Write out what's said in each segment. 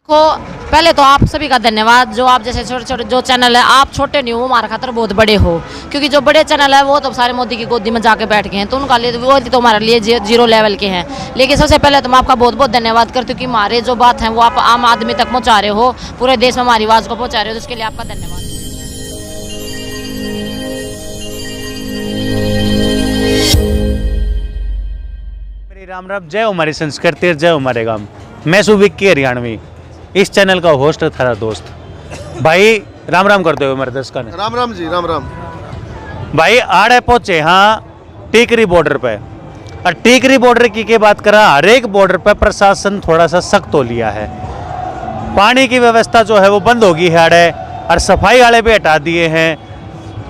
को पहले तो आप सभी का धन्यवाद, जो आप जैसे छोटे छोटे जो चैनल है, आप छोटे नहीं हो, हमारा खातर बहुत बड़े हो। क्योंकि जो बड़े चैनल है वो तो सारे मोदी की गोदी में जाके बैठ गए हैं, तो उनका लिए वो तो हमारे लिए जीरो लेवल के हैं। लेकिन सबसे पहले तो मैं आपका बहुत बहुत धन्यवाद करती हूँ कि हमारे जो बात है वो आप आम आदमी तक पहुँचा रहे हो, पूरे देश में हमारी आवाज़ को पहुँचा रहे हो, तो इसके लिए आपका धन्यवाद। मेरी राम राम, जय हमारी संस्कृति, जय हमारे गांव। मैं सुविक्की हरियाणवी, इस चैनल का होस्ट है थारा दोस्त भाई। राम राम करते हुए मेरे दर्शकों ने राम राम जी, राम राम भाई। आड़े पहुंचे हाँ टीकरी बॉर्डर पे, और टीकरी बॉर्डर की बात करा, हर एक बॉर्डर पे प्रशासन थोड़ा सा सख्त हो लिया है। पानी की व्यवस्था जो है वो बंद होगी है आड़े, और सफाई वाले भी हटा दिए हैं।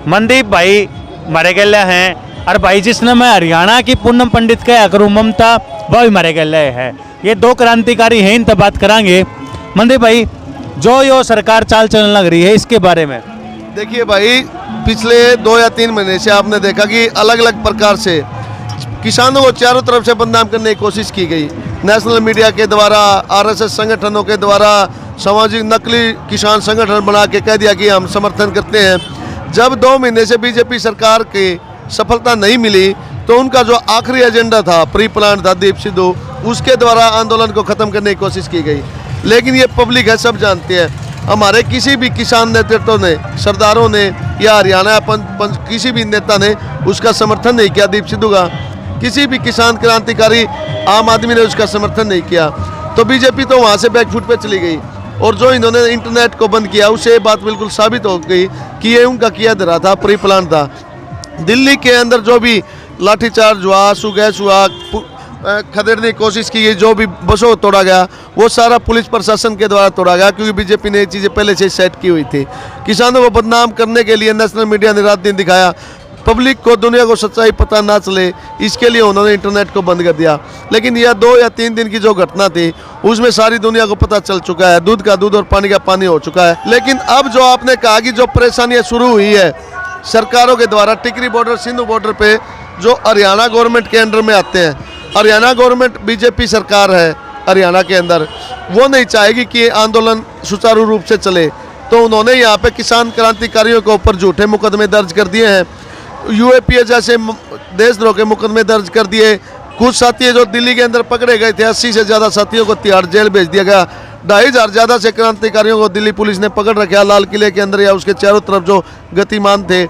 मनदीप भाई मरे गए हैं, और भाई जिसने मैं हरियाणा की पूनम पंडित कहा करूँ, ममता, वह भी मरे गए हैं। ये दो क्रांतिकारी हैं, इन तब बात करांगे। मनदीप भाई, जो यो सरकार चाल चलन लग रही है, इसके बारे में देखिए भाई, पिछले 2 या 3 महीने से आपने देखा कि अलग अलग प्रकार से किसानों को चारों तरफ से बदनाम करने की कोशिश की गई। नेशनल मीडिया के द्वारा, आरएसएस संगठनों के द्वारा, सामाजिक नकली किसान संगठन बना के कह दिया कि हम समर्थन करते हैं। जब 2 महीने से बीजेपी सरकार की सफलता नहीं मिली, तो उनका जो आखिरी एजेंडा था, प्री प्लान था दीप सिद्धू, उसके द्वारा आंदोलन को ख़त्म करने की कोशिश की गई। लेकिन ये पब्लिक है, सब जानते हैं। हमारे किसी भी किसान नेतृत्व ने, सरदारों ने या हरियाणा किसी भी नेता ने उसका समर्थन नहीं किया। दीप सिद्धू का किसी भी किसान क्रांतिकारी आम आदमी ने उसका समर्थन नहीं किया, तो बीजेपी तो वहाँ से बैकफुट पे चली गई। और जो इन्होंने इंटरनेट को बंद किया, उससे ये बात बिल्कुल साबित हो गई कि ये उनका किया धरा था, प्री प्लान था। दिल्ली के अंदर जो भी लाठीचार्ज हुआ, सुगैस हुआ, खदेड़ने की कोशिश की गई, जो भी बसों को तोड़ा गया, वो सारा पुलिस प्रशासन के द्वारा तोड़ा गया, क्योंकि बीजेपी ने ये चीज़ें पहले से सेट की हुई थी। किसानों को बदनाम करने के लिए नेशनल मीडिया ने रात दिन दिखाया, पब्लिक को, दुनिया को सच्चाई पता ना चले, इसके लिए उन्होंने इंटरनेट को बंद कर दिया। लेकिन यह 2 या 3 दिन की जो घटना थी, उसमें सारी दुनिया को पता चल चुका है, दूध का दूध और पानी का पानी हो चुका है। लेकिन अब जो आपने कहा कि जो परेशानियाँ शुरू हुई है सरकारों के द्वारा, टिकरी बॉर्डर, सिंधु बॉर्डर पे, जो हरियाणा गवर्नमेंट के अंडर में आते हैं, हरियाणा गवर्नमेंट बीजेपी सरकार है हरियाणा के अंदर, वो नहीं चाहेगी कि आंदोलन सुचारू रूप से चले, तो उन्होंने यहाँ पे किसान क्रांतिकारियों के ऊपर झूठे मुकदमे दर्ज कर दिए हैं। यूएपीए जैसे देशद्रोह के मुकदमे दर्ज कर दिए। कुछ साथी जो दिल्ली के अंदर पकड़े गए थे, 80 से ज़्यादा साथियों को तिहाड़ जेल भेज दिया गया। 2,500 ज़्यादा से क्रांतिकारियों को दिल्ली पुलिस ने पकड़ रखा लाल किले के अंदर या उसके चारों तरफ जो गतिमान थे।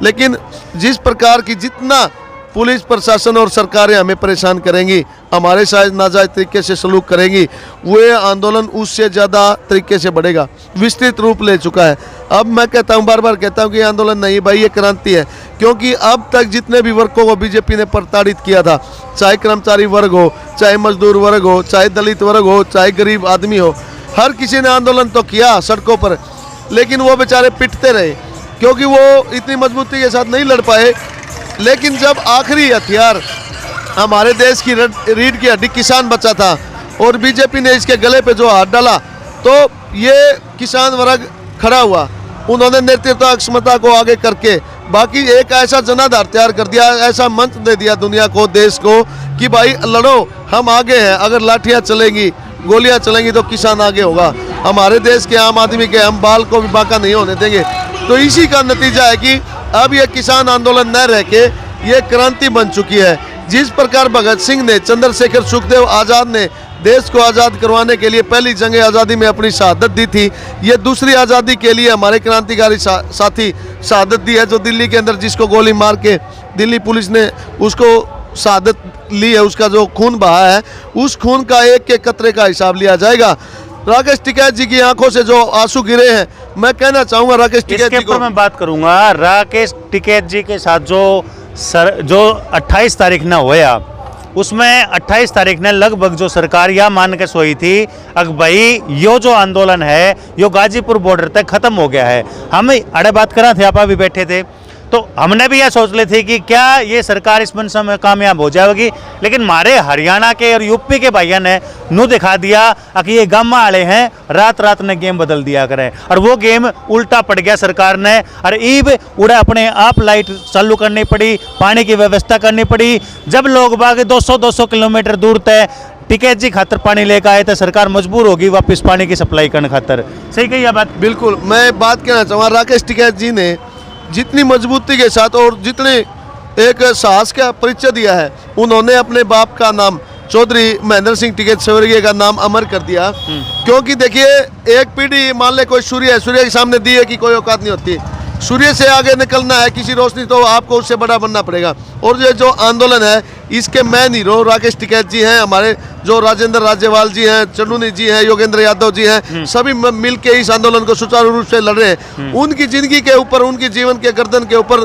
लेकिन जिस प्रकार की जितना पुलिस प्रशासन और सरकारें हमें परेशान करेंगी, हमारे साथ नाजायज तरीके से सलूक करेंगी, वो आंदोलन उससे ज़्यादा तरीके से बढ़ेगा, विस्तृत रूप ले चुका है। अब मैं कहता हूँ, बार बार कहता हूँ कि आंदोलन नहीं भाई, ये क्रांति है। क्योंकि अब तक जितने भी वर्गों को बीजेपी ने प्रताड़ित किया था, चाहे कर्मचारी वर्ग हो, चाहे मजदूर वर्ग हो, चाहे दलित वर्ग हो, चाहे गरीब आदमी हो, हर किसी ने आंदोलन तो किया सड़कों पर, लेकिन वो बेचारे पिटते रहे, क्योंकि वो इतनी मजबूती के साथ नहीं लड़ पाए। लेकिन जब आखिरी हथियार हमारे देश की रीढ़ की हड्डी किसान बचा था, और बीजेपी ने इसके गले पे जो हाथ डाला, तो ये किसान वर्ग खड़ा हुआ। उन्होंने नेतृत्व क्षमता को आगे करके बाकी एक ऐसा जनाधार तैयार कर दिया, ऐसा मंच दे दिया दुनिया को, देश को, कि भाई लड़ो, हम आगे हैं। अगर लाठियाँ चलेंगी, गोलियाँ चलेंगी, तो किसान आगे होगा। हमारे देश के आम आदमी के हम बाल को भी बांका नहीं होने देंगे। तो इसी का नतीजा है कि अब ये किसान आंदोलन न रह के ये क्रांति बन चुकी है। जिस प्रकार भगत सिंह ने, चंद्रशेखर सुखदेव आज़ाद ने देश को आज़ाद करवाने के लिए पहली जंग आज़ादी में अपनी शहादत दी थी, ये दूसरी आज़ादी के लिए हमारे क्रांतिकारी साथी शहादत दी है। जो दिल्ली के अंदर जिसको गोली मार के दिल्ली पुलिस ने उसको शहादत ली है, उसका जो खून बहा है, उस खून का एक एक कतरे का हिसाब लिया जाएगा। राकेश टिकैत जी की आंखों से जो आंसू गिरे हैं, मैं कहना चाहूँगा राकेश टिकैत जी को, मैं बात करूँगा राकेश टिकैत जी के साथ जो 28 तारीख न होया, उसमें 28 तारीख ने लगभग जो सरकार यह मान के सोई थी, अगर भाई यो जो आंदोलन है यो गाजीपुर बॉर्डर तक खत्म हो गया है। हम अड़े बात करा थे, आप भी बैठे थे, तो हमने भी यह सोच ली थी कि क्या ये सरकार इस मंशा में कामयाब हो जाएगी। लेकिन हमारे हरियाणा के और यूपी के भाइयों ने नू दिखा दिया कि ये गामा वाले हैं, रात रात ने गेम बदल दिया करें, और वो गेम उल्टा पड़ गया सरकार ने। और ईब उड़े अपने आप लाइट चालू करनी पड़ी, पानी की व्यवस्था करनी पड़ी। जब लोग बाग 200-200 किलोमीटर दूर तय टिकैत जी खातर पानी लेकर आए तो सरकार मजबूर होगी वापस पानी की सप्लाई करने खातर। सही कही बात? बिल्कुल, मैं बात कहना चाहूँगा, राकेश टिकैत जी ने जितनी मजबूती के साथ और जितने एक साहस का परिचय दिया है, उन्होंने अपने बाप का नाम चौधरी महेंद्र सिंह टिकैत स्वर्गीय का नाम अमर कर दिया। क्योंकि देखिए, एक पीढ़ी, मान ले कोई सूर्य है, सूर्य के सामने दिए की कोई औकात नहीं होती। सूर्य से आगे निकलना है किसी रोशनी, तो आपको उससे बड़ा बनना पड़ेगा। और ये जो आंदोलन है, इसके मैन हीरो राकेश टिकैत जी हैं, हमारे जो राजेंद्र राजेवाल जी हैं, चन्नूनी जी हैं, योगेंद्र यादव जी हैं, सभी मिल के इस आंदोलन को सुचारू रूप से लड़ रहे हैं। उनकी जिंदगी के ऊपर, उनकी जीवन के गर्दन के ऊपर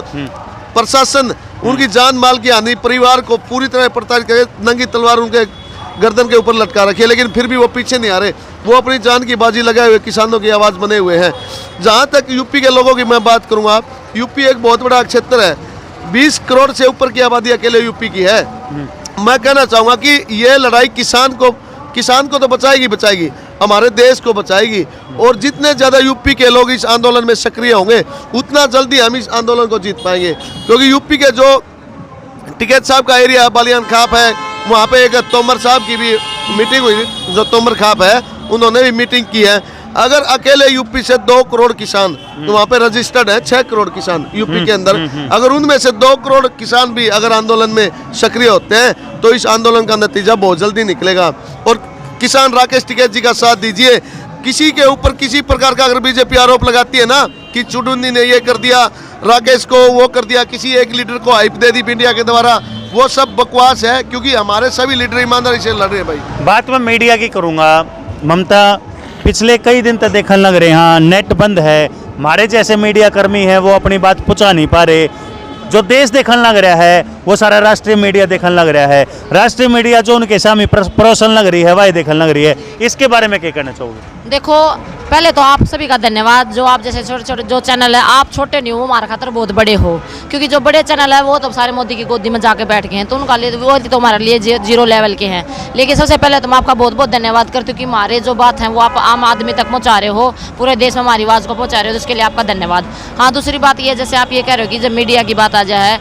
प्रशासन उनकी जान माल की हानि, परिवार को पूरी तरह प्रताड़ित करे, नंगी तलवार उनके गर्दन के ऊपर लटका रखी है, लेकिन फिर भी वो पीछे नहीं आ रहे। वो अपनी जान की बाजी लगाए हुए किसानों की आवाज़ बने हुए हैं। जहाँ तक यूपी के लोगों की मैं बात करूँगा, यूपी एक बहुत बड़ा क्षेत्र है, 20 करोड़ से ऊपर की आबादी अकेले यूपी की है। मैं कहना चाहूँगा कि ये लड़ाई किसान को तो बचाएगी, हमारे देश को बचाएगी। और जितने ज़्यादा यूपी के लोग इस आंदोलन में सक्रिय होंगे, उतना जल्दी हम इस आंदोलन को जीत पाएंगे। क्योंकि यूपी के जो टिकैत साहब का एरिया बालियान खाप है, वहाँ पे एक तोमर साहब की भी मीटिंग हुई, जो तोमर खाप है, उन्होंने भी मीटिंग की है। अगर अकेले यूपी से 2 करोड़ किसान, तो वहाँ पे रजिस्टर्ड है 6 करोड़ किसान यूपी के अंदर, अगर उनमें से 2 करोड़ किसान भी अगर आंदोलन में सक्रिय होते हैं, तो इस आंदोलन का नतीजा बहुत जल्दी निकलेगा। और किसान राकेश टिकैत जी का साथ दीजिए। किसी के ऊपर किसी प्रकार का अगर बीजेपी आरोप लगाती है ना कि चुडुन्नी ने ये कर दिया, राकेश को वो कर दिया, किसी एक लीडर को हाइप दे दी मीडिया के द्वारा, वो सब बकवास है। क्योंकि हमारे सभी लीडर ईमानदारी से लड़ रहे हैं भाई। बात मैं मीडिया की करूँगा। ममता पिछले कई दिन तक देखने लग रहे हैं, नेट बंद है, हमारे जैसे मीडिया कर्मी हैं वो अपनी बात पहुँचा नहीं पा रहे। जो देश देखने लग रहा है वो सारा राष्ट्रीय मीडिया देखने लग रहा है। राष्ट्रीय मीडिया जो उनके सामने परोसन लग रही है, वही देखने लग रही है। इसके बारे में क्या कहना चाहोगे? देखो, पहले तो आप सभी का धन्यवाद, जो आप जैसे छोटे छोटे जो चैनल है, आप छोटे नहीं हो, हमारे खातर बहुत बड़े हो। क्योंकि जो बड़े चैनल है वो तो सारे मोदी की गोदी में जाके बैठ गए हैं, तो उनका लिए वो तो हमारे लिए जीरो लेवल के हैं। लेकिन सबसे पहले तो मैं आपका बहुत बहुत धन्यवाद करती हूँ कि हमारे जो बात है वो आप आम आदमी तक पहुँचा रहे हो, पूरे देश में हमारी आवाज़ को पहुँचा रहे हो, तो इसके लिए आपका धन्यवाद। हाँ, दूसरी बात ये, जैसे आप ये कह रहे हो कि जब मीडिया की बात आ जाए,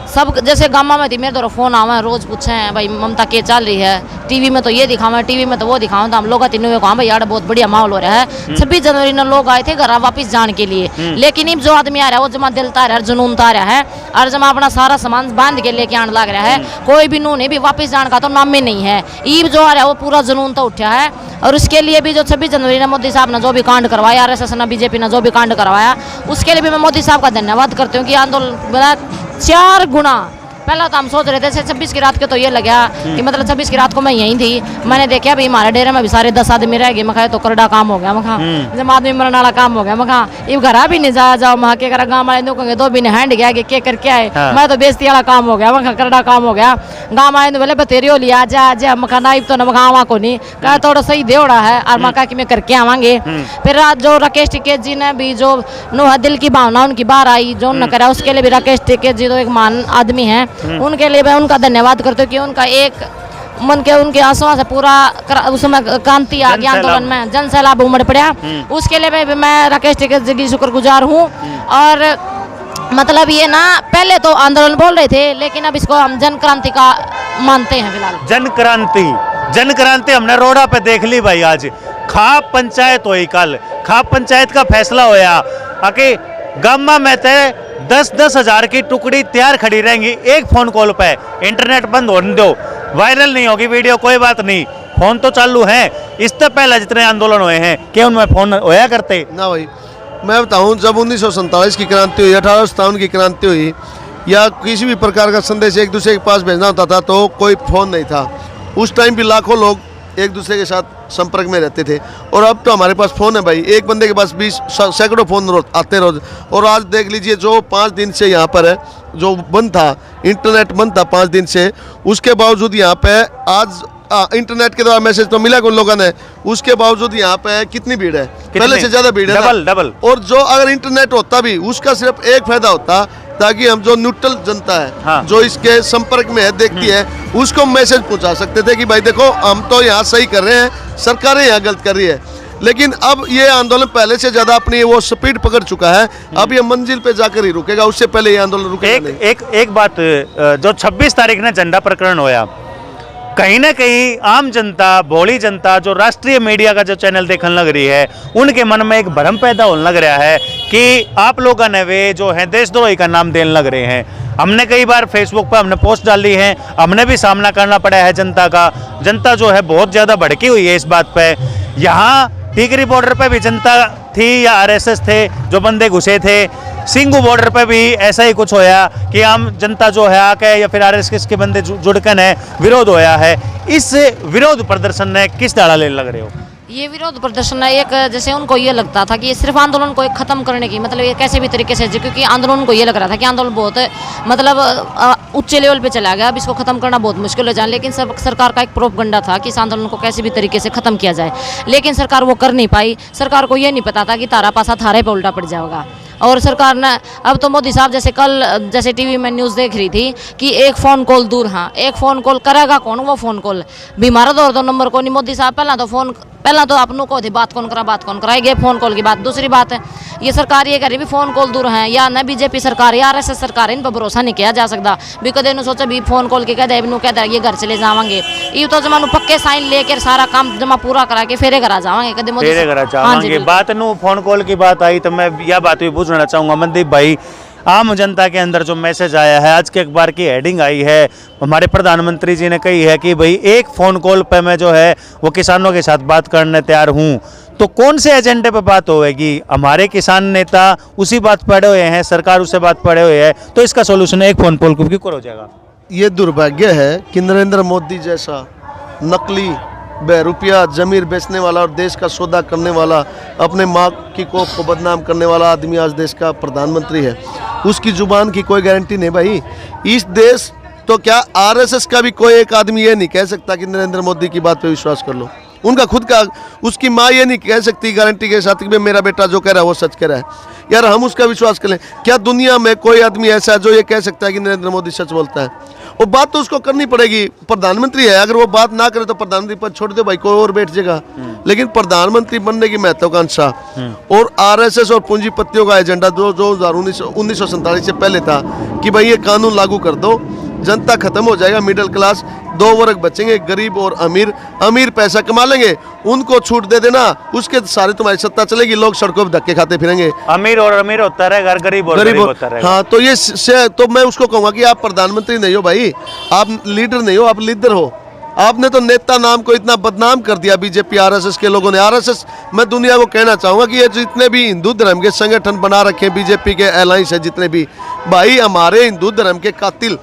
सब जैसे गामा में थी, मेरे द्वारा फ़ोन आवा है, रोज़ पूछे हैं भाई ममता क्या चल रही है, टीवी में तो ये दिखावा, टीवी में तो वो दिखावा, तो हम लोग तीनों को भाई यार बहुत बढ़िया माहौल हो रहा है। 26 जनवरी में लोग आए थे घर वापस जाने के लिए, लेकिन अब जो आदमी आ रहा है वो जमा दिलता रहा है, जुनून ता रहा है, और जमा अपना सारा सामान बांध के लेके आने लग रहा है। कोई भी नू नहीं भी वापस जाने का तो नाम ही नहीं है। ईब जो आ रहा है वो पूरा जुनून तो उठा है। और उसके लिए भी जो 26 जनवरी ने मोदी साहब ने जो भी कांड करवाया, RSS ने बीजेपी ने जो भी कांड करवाया, उसके लिए भी मैं मोदी साहब का धन्यवाद करती हूँ कि आंदोलन 4 गुना। पहला तो हम सोच रहे थे 26 की रात के तो ये लगा कि मतलब 26 की रात को मैं यहीं थी, मैंने देखा भाई हमारे डेरे में भी सारे 10 आदमी रह गए, मैं कहा तो करड़ा काम हो गया, मैं कहा जब आदमी मरने वाला काम हो गया, मैं कहा ये घर भी नहीं जाया जाओ, मैं के गाँव वाले कहेंगे 2 भी हैंड गया कि के करके आए, मैं तो बेइज्जती वाला काम हो गया, मैं कहा करड़ा काम हो गया। गाँव वाले बोले बतेरियो लिया जा जा, मैं कहा नाइब तो न गाँव को नहीं कहा थोड़ा सही देवड़ा है, और मैं कहा कि मैं करके आवांगे। फिर जो राकेश टिकैत जी ने भी जो नो दिल की भावना उनकी बाहर आई, जो न करा, उसके लिए भी राकेश टिकैत जी तो एक महान आदमी है, उनके लिए उनका धन्यवाद करते हो कि उनका एक मन के उनके आंसुओं से पूरा उसमें क्रांति आ गया, आंदोलन में जन सैलाब उमड़ पड़ा। उसके लिए मैं राकेश टिकैत जी की शुक्रगुजार हूँ। और मतलब ये ना, पहले तो आंदोलन बोल रहे थे, लेकिन अब इसको हम जन क्रांति का मानते हैं फिलहाल। जन क्रांति हमने रोड़ा पे देख ली भाई। आज खाप पंचायत हुई, कल खाप पंचायत का फैसला होया, आके गामा में तय 10-10 हजार की टुकड़ी तैयार खड़ी रहेंगी एक फोन कॉल पे। इंटरनेट बंद होने दो, वायरल नहीं होगी वीडियो, कोई बात नहीं, फोन तो चालू है। इससे पहले जितने आंदोलन हुए हैं क्या उनमें फोन होया करते ना भाई? मैं बताऊं, जब 1947 की क्रांति हुई, 1857 की क्रांति हुई, या किसी भी प्रकार का संदेश एक दूसरे के पास भेजना होता था तो कोई फ़ोन नहीं था। उस टाइम भी लाखों लोग एक दूसरे के साथ संपर्क में रहते थे। और अब तो हमारे पास फ़ोन है भाई, एक बंदे के पास 20 सैकड़ों फ़ोन आते रोज। और आज देख लीजिए, जो 5 दिन से यहाँ पर है, जो बंद था, इंटरनेट बंद था 5 दिन से, उसके बावजूद यहाँ पे आज इंटरनेट के द्वारा मैसेज तो मिला उन लोगों ने, उसके बावजूद यहाँ पे कितनी भीड़ है, पहले से ज़्यादा भीड़ है, डबल। और जो अगर इंटरनेट होता भी, उसका सिर्फ एक फायदा होता, ताकि हम जो न्यूट्रल जनता है, हाँ, जो इसके संपर्क में है, देखती है, उसको मैसेज पहुंचा सकते थे कि भाई देखो हम तो यहाँ सही कर रहे हैं, सरकारें यहाँ गलत कर रही है। लेकिन अब ये आंदोलन पहले से ज्यादा अपनी वो स्पीड पकड़ चुका है, अब ये मंजिल पे जाकर ही रुकेगा, उससे पहले ये आंदोलन रुकेगा नहीं। एक बात, जो 26 तारीख ने झंडा प्रकरण होया, कहीं ना कहीं आम जनता, भोली जनता जो राष्ट्रीय मीडिया का जो चैनल देखने लग रही है, उनके मन में एक भ्रम पैदा होने लग रहा है कि आप लोग ने वे जो है देशद्रोही का नाम देने लग रहे हैं। हमने कई बार फेसबुक पर हमने पोस्ट डाली है, हमने भी सामना करना पड़ा है जनता का। जनता जो है बहुत ज़्यादा भड़की हुई है इस बात पे। यहाँ टिकरी बॉर्डर पे भी जनता थी या आरएसएस थे जो बंदे घुसे थे, सिंगू बॉर्डर पे भी ऐसा ही कुछ होया कि आम जनता जो है आके या फिर आरएसएस के बंदे जुड़कन है, विरोध होया है। इस विरोध प्रदर्शन ने किस दाड़ा लेने लग रहे हो? ये विरोध प्रदर्शन है एक, जैसे उनको ये लगता था कि ये सिर्फ आंदोलन को एक ख़त्म करने की, मतलब ये कैसे भी तरीके से, क्योंकि आंदोलन को ये लग रहा था कि आंदोलन बहुत मतलब उच्च लेवल पे चला गया, अब इसको ख़त्म करना बहुत मुश्किल हो जाए। लेकिन सरकार का एक प्रोपगंडा था कि इस आंदोलन को कैसे भी तरीके से ख़त्म किया जाए, लेकिन सरकार वो कर नहीं पाई। सरकार को ये नहीं पता था कि तारा पासा थारे पे उल्टा पड़ जाएगा। और सरकार ने अब तो मोदी साहब जैसे टीवी में न्यूज़ देख रही थी कि एक फ़ोन कॉल दूर, हाँ एक फ़ोन कॉल करेगा कौन, वो फ़ोन कॉल बीमार तो नंबर को नहीं। मोदी साहब पहला तो अपनों को थी बात कौन कराएंगे फ़ोन कॉल की बात। दूसरी बात है ये सरकार ये कह रही भी फ़ोन कॉल दूर हैं, या न बीजेपी सरकार या आरएसएस सरकार, इन पर भरोसा नहीं किया जा सकता भी। कदे नु सोचा भी फ़ोन कॉल के कह दे कहता ये घर चले जावांगे, ये तो जमा पक्के साइन लेकर सारा काम जमा पूरा करा के फेरे घर आ जावांगे, कदे मोदी घर जावांगे। बात नु फोन कॉल की बात आई तो मैं यह बात भी पूछना चाहूँगा मनदीप भाई, आम जनता के अंदर जो मैसेज आया है, आज के अखबार की हेडिंग आई है, हमारे प्रधानमंत्री जी ने कही है कि भाई एक फ़ोन कॉल पे मैं जो है वो किसानों के साथ बात करने तैयार हूँ। तो कौन से एजेंडे पे बात होगी? हमारे किसान नेता उसी बात पड़े हुए हैं, सरकार उससे बात पड़े हुए है, तो इसका सोल्यूशन एक फ़ोन कॉल क्यों हो जाएगा? ये दुर्भाग्य है कि नरेंद्र मोदी जैसा नकली रुपया जमीर बेचने वाला और देश का सौदा करने वाला, अपने माँ की कोख को बदनाम करने वाला आदमी आज देश का प्रधानमंत्री है। उसकी जुबान की कोई गारंटी नहीं भाई। इस देश तो क्या आरएसएस का भी कोई एक आदमी ये नहीं कह सकता कि नरेंद्र मोदी की बात पे विश्वास कर लो। उनका खुद का, उसकी माँ ये नहीं कह सकती गारंटी के साथ कि मेरा बेटा जो कह रहा है वो सच कह रहा है। यार हम उसका विश्वास करें? क्या दुनिया में कोई आदमी ऐसा है जो ये कह सकता है कि नरेंद्र मोदी सच बोलता है? वो बात तो उसको करनी पड़ेगी, प्रधानमंत्री है। अगर वो बात ना करे तो प्रधानमंत्री पद छोड़ दे भाई, कोई और बैठ जाएगा। लेकिन प्रधानमंत्री बनने की महत्वाकांक्षा और आरएसएस और पूंजीपतियों का एजेंडा जो 1947 से पहले था कि भाई ये कानून लागू कर दो, जनता खत्म हो जाएगा, मिडिल क्लास दो वर्ग बचेंगे, गरीब और अमीर। अमीर पैसा कमा लेंगे, उनको छूट दे देना, उसके सारे तुम्हारी सत्ता चलेगी, लोग सड़कों पर धक्के खाते फिरेंगे। अमीर और अमीर होता रहेगा, गरीब और गरीब होता रहेगा। हाँ, तो ये तो मैं उसको कहूँगा कि आप प्रधानमंत्री नहीं हो भाई, आप लीडर नहीं हो, आप लीडर हो। आपने तो नेता नाम को इतना बदनाम कर दिया बीजेपी आरएसएस के लोगों ने। आरएसएस, मैं दुनिया को कहना चाहूँगा कि ये जितने भी हिंदू धर्म के संगठन बना रखे बीजेपी के अलायंस है, जितने भी भाई हमारे हिंदू धर्म के कातिल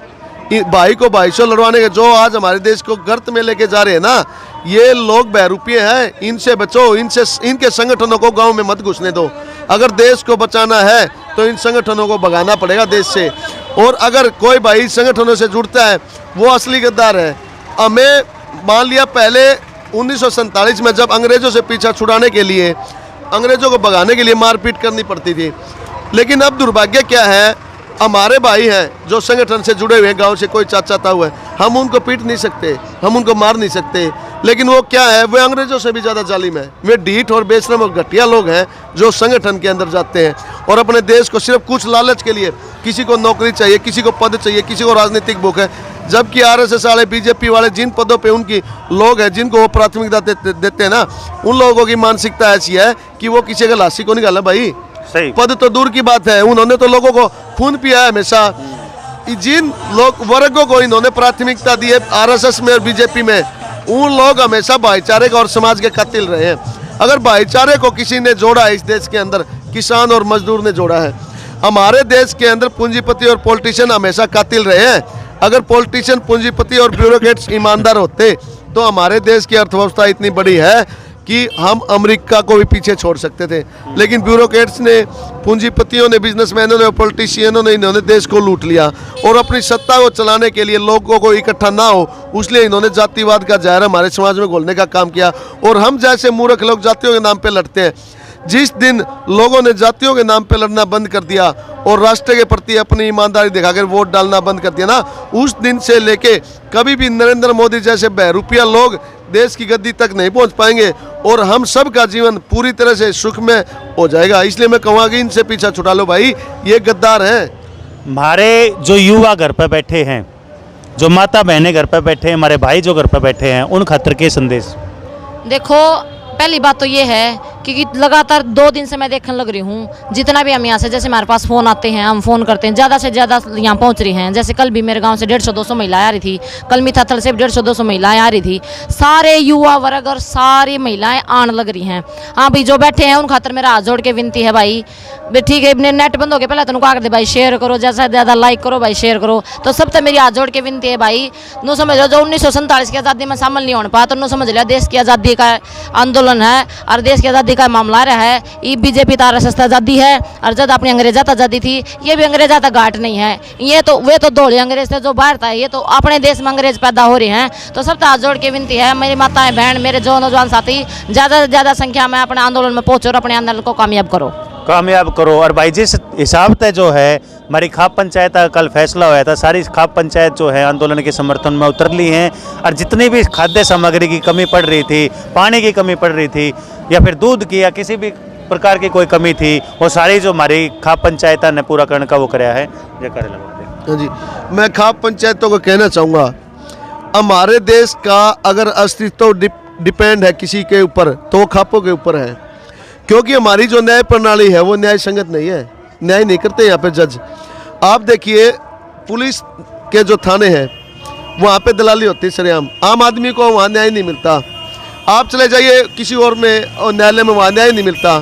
भाई को भाई से लड़वाने के जो आज हमारे देश को गर्त में लेके जा रहे हैं ना, ये लोग बहरूपिये हैं, इनसे बचो, इनके संगठनों को गांव में मत घुसने दो। अगर देश को बचाना है तो इन संगठनों को भगाना पड़ेगा देश से। और अगर कोई भाई संगठनों से जुड़ता है वो असली गद्दार है। हमें मान लिया पहले 1947 में जब अंग्रेजों से पीछा छुड़ाने के लिए, अंग्रेजों को भगाने के लिए मारपीट करनी पड़ती थी, लेकिन अब दुर्भाग्य क्या है, हमारे भाई हैं जो संगठन से जुड़े हुए हैं, गांव से कोई चाचा ताऊ है, हम उनको पीट नहीं सकते, हम उनको मार नहीं सकते, लेकिन वो क्या है, वे अंग्रेजों से भी ज़्यादा जालिम है। वे ढीठ और बेशरम और घटिया लोग हैं जो संगठन के अंदर जाते हैं और अपने देश को सिर्फ कुछ लालच के लिए, किसी को नौकरी चाहिए, किसी को पद चाहिए, किसी को राजनीतिक भूख है। जबकि आरएसएस वाले, बीजेपी वाले जिन पदों पे उनकी लोग हैं, जिनको वो प्राथमिकता देते हैं ना, उन लोगों की मानसिकता ऐसी है कि वो किसी का लाशी को निकाला भाई। सही। पद तो दूर की बात है, उन्होंने तो लोगों को खून पिया है हमेशा। जिन लोग वर्गों को इन्होंने प्राथमिकता दी है आरएसएस में और बीजेपी में, उन लोग हमेशा भाईचारे का और समाज के कातिल रहे हैं। अगर भाईचारे को किसी ने जोड़ा है इस देश के अंदर, किसान और मजदूर ने जोड़ा है। हमारे देश के अंदर पूंजीपति और पॉलिटिशियन हमेशा कातिल रहे हैं। अगर पॉलिटिशियन, पूंजीपति और ब्यूरोक्रेट्स ईमानदार होते तो हमारे देश की अर्थव्यवस्था इतनी बड़ी है कि हम अमेरिका को भी पीछे छोड़ सकते थे। लेकिन ब्यूरोक्रेट्स ने, पूंजीपतियों ने, बिजनेसमैनों ने और पॉलिटिशियनों ने इन्होंने देश को लूट लिया और अपनी सत्ता को चलाने के लिए लोगों को इकट्ठा ना हो, उसलिए इन्होंने जातिवाद का जहर हमारे समाज में घोलने का काम किया। और हम जैसे मूर्ख लोग जातियों के नाम पे लड़ते हैं। जिस दिन लोगों ने जातियों के नाम पे लड़ना बंद कर दिया और राष्ट्र के प्रति अपनी ईमानदारी दिखाकर वोट डालना बंद कर दिया ना, उस दिन से लेके कभी भी नरेंद्र मोदी जैसे बहरूपिया लोग देश की गद्दी तक नहीं पहुंच पाएंगे और हम सब का जीवन पूरी तरह से सुख में हो जाएगा। इसलिए मैं कहूँगा कि इनसे पीछा छुड़ा लो भाई, ये गद्दार हैं। हमारे जो युवा घर पर बैठे हैं, जो माता बहनें घर पे बैठे हैं, हमारे भाई जो घर पे बैठे हैं, उन खातर के संदेश? देखो पहली बात तो ये है कि लगातार 2 दिन से मैं देखने लग रही हूँ जितना भी हम यहाँ से, जैसे हमारे पास फ़ोन आते हैं, हम फ़ोन करते हैं, ज़्यादा से ज़्यादा यहाँ पहुँच रही हैं। जैसे कल भी मेरे गांव से 150-200 महिलाएं आ रही थी, कल मीठाथल से 150-200 महिलाएं आ रही थी। सारे युवा वर्ग और सारी महिलाएं आने लग रही हैं। हाँ भाई, जो बैठे हैं उन खातर मेरा हाथ जोड़ के विनती है भाई, ठीक है नेट बंद हो गया, पहले तुमको आकर दे भाई शेयर करो, जैसा ज़्यादा लाइक करो भाई, शेयर करो। तो सब तो मेरी हाथ जोड़ के विनती है भाई, नो समझ लो जो 1947 की आज़ादी में शामिल नहीं होने पाया, तो नो समझ लिया देश की आज़ादी का आंदोलन है और देश की आज़ादी का मामला रहा है। ये बीजेपी तो आरएसएस आज़ादी है और जब अपनी अंग्रेजात आज़ादी थी, ये भी अंग्रेजात घाट नहीं है। ये तो वे तो दौड़े अंग्रेज थे जो बाहर था, ये तो अपने देश में अंग्रेज पैदा हो रहे हैं। तो सब हाथ जोड़ के विनती है मेरी माताएं बहन, मेरे जो नौजवान साथी, ज़्यादा से ज़्यादा संख्या में अपने आंदोलन में पहुँचो और अपने आंदोलन को कामयाब करो। और भाई जिस हिसाब से जो है हमारी खाप पंचायत का कल फैसला हुआ था, सारी खाप पंचायत जो है आंदोलन के समर्थन में उतर ली हैं। और जितनी भी खाद्य सामग्री की कमी पड़ रही थी, पानी की कमी पड़ रही थी, या फिर दूध की या किसी भी प्रकार की कोई कमी थी, वो सारी जो हमारी खाप पंचायत ने पूरा करने का वो कराया है। जयकारे लगा दें। जी, मैं खाप पंचायतों को कहना चाहूँगा, हमारे देश का अगर अस्तित्व डिपेंड है किसी के ऊपर तो खापों के ऊपर है, क्योंकि हमारी जो न्याय प्रणाली है वो न्याय संगत नहीं है, न्याय नहीं करते यहाँ पे जज। आप देखिए पुलिस के जो थाने हैं वहाँ पे दलाली होती है सरेआम, आम आदमी को वहाँ न्याय नहीं मिलता। आप चले जाइए किसी और में और न्यायालय में, वहाँ न्याय नहीं मिलता,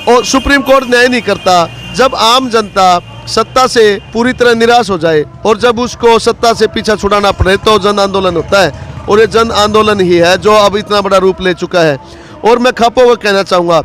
और सुप्रीम कोर्ट न्याय नहीं करता। जब आम जनता सत्ता से पूरी तरह निराश हो जाए और जब उसको सत्ता से पीछा छुड़ाना पड़े तो जन आंदोलन होता है, और ये जन आंदोलन ही है जो अब इतना बड़ा रूप ले चुका है। और मैं खापों को कहना चाहूँगा,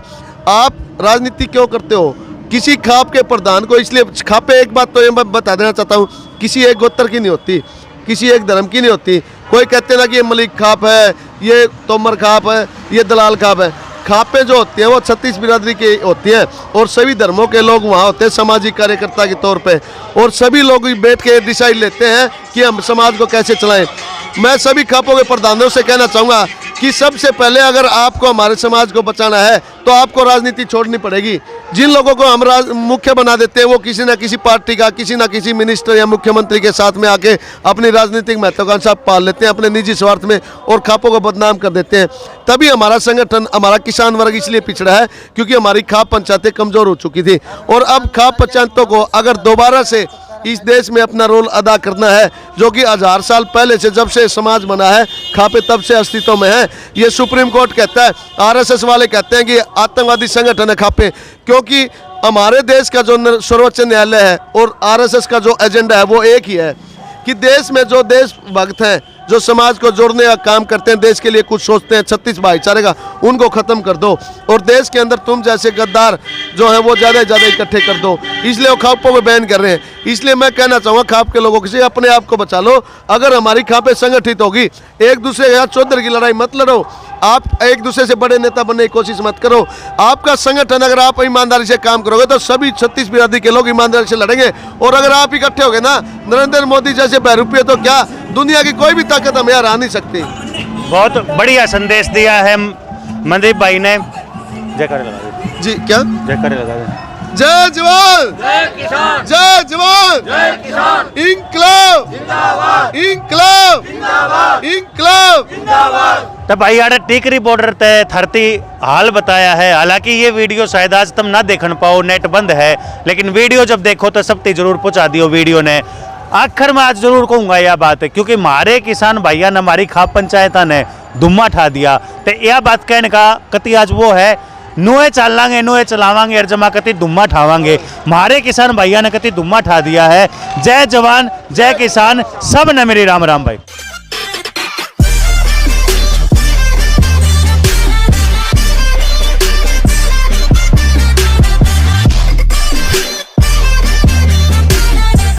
आप राजनीति क्यों करते हो? किसी खाप के प्रधान को, इसलिए खापे, एक बात तो ये मैं बता देना चाहता हूँ, किसी एक गोत्र की नहीं होती, किसी एक धर्म की नहीं होती। कोई कहते ना कि ये मलिक खाप है, ये तोमर खाप है, ये दलाल खाप है। खापें जो होती हैं वो 36 बिरादरी की होती हैं और सभी धर्मों के लोग वहाँ होते हैं सामाजिक कार्यकर्ता के तौर पे, और सभी लोग बैठ के डिसाइड लेते हैं कि हम समाज को कैसे चलाएं। मैं सभी खापों के प्रधानों से कहना चाहूँगा कि सबसे पहले अगर आपको हमारे समाज को बचाना है तो आपको राजनीति छोड़नी पड़ेगी। जिन लोगों को हम मुख्य बना देते हैं वो किसी न किसी पार्टी का, किसी न किसी मिनिस्टर या मुख्यमंत्री के साथ में आके अपनी राजनीतिक महत्वाकांक्षा पाल लेते हैं अपने निजी स्वार्थ में और खापों को बदनाम कर देते हैं। तभी हमारा संगठन, हमारा किसान वर्ग इसलिए पिछड़ा है क्योंकि हमारी खाप पंचायतें कमज़ोर हो चुकी थी। और अब खाप पंचायतों को अगर दोबारा से इस देश में अपना रोल अदा करना है, जो कि 1000 साल पहले से जब से समाज बना है खापे तब से अस्तित्व में है। ये सुप्रीम कोर्ट कहता है, आरएसएस वाले कहते हैं कि आतंकवादी संगठन है खापे, क्योंकि हमारे देश का जो सर्वोच्च न्यायालय है और आरएसएस का जो एजेंडा है वो एक ही है कि देश में जो देशभक्त हैं, जो समाज को जोड़ने का काम करते हैं, देश के लिए कुछ सोचते हैं, 36 भाईचारे का, उनको ख़त्म कर दो और देश के अंदर तुम जैसे गद्दार जो है वो ज़्यादा से ज़्यादा इकट्ठे कर दो। इसलिए वो खापों में बैन कर रहे हैं। इसलिए मैं कहना चाहूँगा खाप के लोगों से अपने आप को बचा लो। अगर हमारी खापें संगठित होगी, एक दूसरे के साथ चौधरी की लड़ाई मत लड़ो, आप एक दूसरे से बड़े नेता बनने की कोशिश मत करो। आपका संगठन अगर आप ईमानदारी से काम करोगे तो सभी 36 बिरादरी के लोग ईमानदारी से लड़ेंगे। और अगर आप इकट्ठे हो गए ना नरेंद्र मोदी जैसे बहरूपीय, तो क्या दुनिया की कोई भी ताकत हमें हरा नहीं सकती। बहुत बढ़िया संदेश दिया है मनदीप भाई ने। जयकारे लगा दें। जी, क्या जयकारे लगा दें। जय जवान, जय किसान, जय जवान, जय किसान, इंकलाब जिंदाबाद, इंकलाब जिंदाबाद, इंकलाब जिंदाबाद। तो भाई यार टिकरी बॉर्डर तय धरती हाल बताया है। हालांकि ये वीडियो शायद आज तुम ना देखन पाओ, नेट बंद है, लेकिन वीडियो जब देखो तो सब जरूर पहुंचा दियो वीडियो ने। आखिर में आज जरूर कहूँगा यह बात है, क्योंकि हमारे किसान भाइया ने हमारी खाप पंचायत ने धुम्मा ठा दिया। तो यह बात कहने का कति आज वो है, नुए चलांगे नुए चलावांगे और जमा कति धुम्मा ठावांगे। हमारे किसान भैया ने कति धुम्मा ठा दिया है। जय जवान जय किसान, सब ने मेरी राम राम भाई।